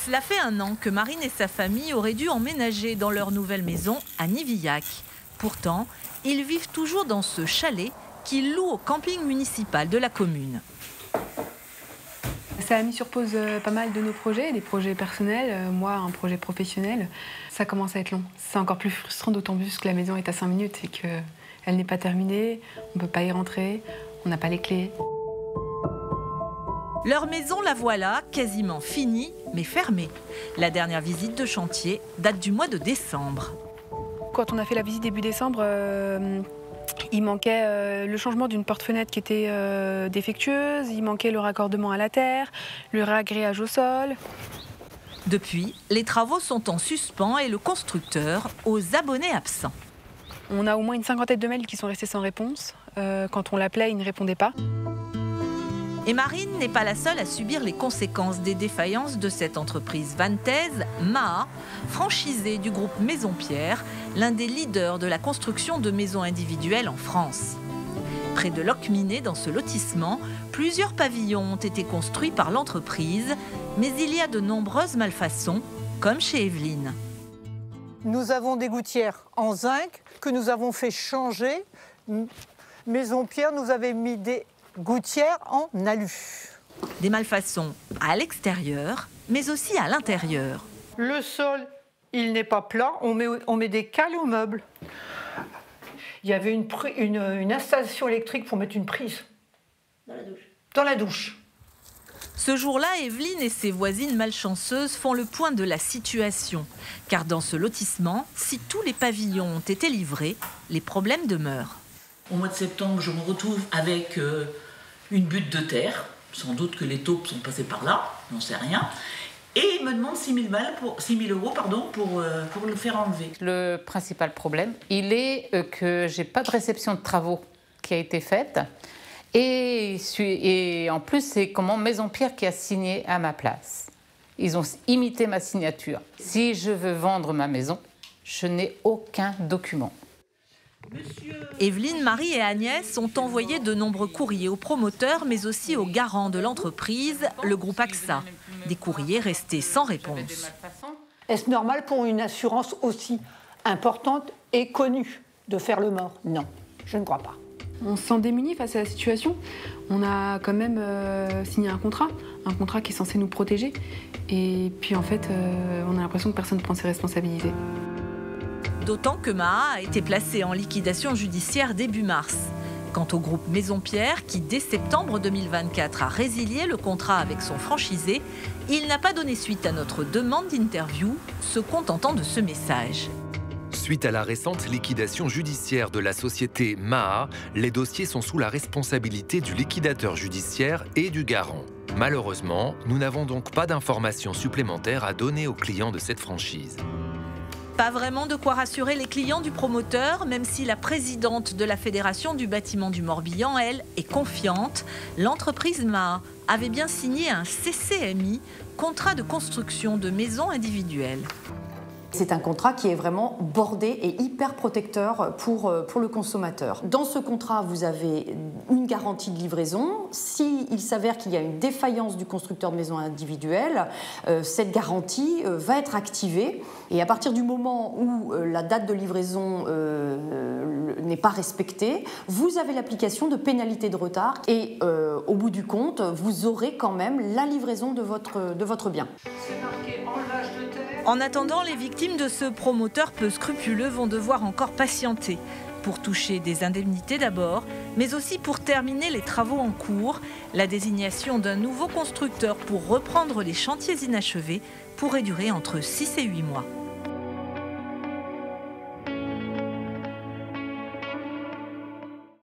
Cela fait 1 an que Marine et sa famille auraient dû emménager dans leur nouvelle maison à Nivillac. Pourtant, ils vivent toujours dans ce chalet qu'ils louent au camping municipal de la commune. Ça a mis sur pause pas mal de nos projets, des projets personnels, moi un projet professionnel. Ça commence à être long. C'est encore plus frustrant, d'autant plus que la maison est à 5 minutes et qu'elle n'est pas terminée, on ne peut pas y rentrer, on n'a pas les clés. Leur maison, la voilà, quasiment finie, mais fermée. La dernière visite de chantier date du mois de décembre. Quand on a fait la visite début décembre, il manquait le changement d'une porte-fenêtre qui était défectueuse, il manquait le raccordement à la terre, le réagréage au sol. Depuis, les travaux sont en suspens et le constructeur aux abonnés absents. On a au moins une 50aine de mails qui sont restés sans réponse. Quand on l'appelait, il ne répondait pas. Et Marine n'est pas la seule à subir les conséquences des défaillances de cette entreprise vantaise, Maha, franchisée du groupe Maison Pierre, l'un des leaders de la construction de maisons individuelles en France. Près de Locminé, dans ce lotissement, plusieurs pavillons ont été construits par l'entreprise, mais il y a de nombreuses malfaçons, comme chez Evelyne. Nous avons des gouttières en zinc que nous avons fait changer. Maison Pierre nous avait mis des gouttières en alu. Des malfaçons à l'extérieur, mais aussi à l'intérieur. Le sol, il n'est pas plat, on met des cales aux meubles. Il y avait une installation électrique pour mettre une prise. Dans la douche. Ce jour-là, Evelyne et ses voisines malchanceuses font le point de la situation. Car dans ce lotissement, si tous les pavillons ont été livrés, les problèmes demeurent. Au mois de septembre, je me retrouve avec une butte de terre. Sans doute que les taupes sont passées par là, j'en sais rien. Et il me demande 6 000 euros pour le faire enlever. Le principal problème, il est que j'ai pas de réception de travaux qui a été faite. Et en plus, c'est Maison Pierre qui a signé à ma place. Ils ont imité ma signature. Si je veux vendre ma maison, je n'ai aucun document. Evelyne, Marie et Agnès ont envoyé de nombreux courriers aux promoteurs, mais aussi aux garants de l'entreprise, le groupe AXA. Des courriers restés sans réponse. Est-ce normal pour une assurance aussi importante et connue de faire le mort? Non, je ne crois pas. On se sent démunis face à la situation. On a quand même signé un contrat qui est censé nous protéger. Et puis en fait, on a l'impression que personne ne prend ses responsabilités. D'autant que Maha a été placée en liquidation judiciaire début mars. Quant au groupe Maison Pierre, qui dès septembre 2024 a résilié le contrat avec son franchisé, il n'a pas donné suite à notre demande d'interview, se contentant de ce message. Suite à la récente liquidation judiciaire de la société Maha, les dossiers sont sous la responsabilité du liquidateur judiciaire et du garant. Malheureusement, nous n'avons donc pas d'informations supplémentaires à donner aux clients de cette franchise. Pas vraiment de quoi rassurer les clients du promoteur, même si la présidente de la Fédération du bâtiment du Morbihan, elle, est confiante. L'entreprise Maha avait bien signé un CCMI, contrat de construction de maisons individuelles. C'est un contrat qui est vraiment bordé et hyper protecteur pour le consommateur. Dans ce contrat, vous avez une garantie de livraison. S'il s'avère qu'il y a une défaillance du constructeur de maisons individuelles, cette garantie va être activée. Et à partir du moment où la date de livraison n'est pas respectée, vous avez l'application de pénalités de retard. Et au bout du compte, vous aurez quand même la livraison de votre bien. C'est marqué enlevage de terre. En attendant, les victimes de ce promoteur peu scrupuleux vont devoir encore patienter pour toucher des indemnités d'abord, mais aussi pour terminer les travaux en cours. La désignation d'un nouveau constructeur pour reprendre les chantiers inachevés pourrait durer entre 6 et 8 mois.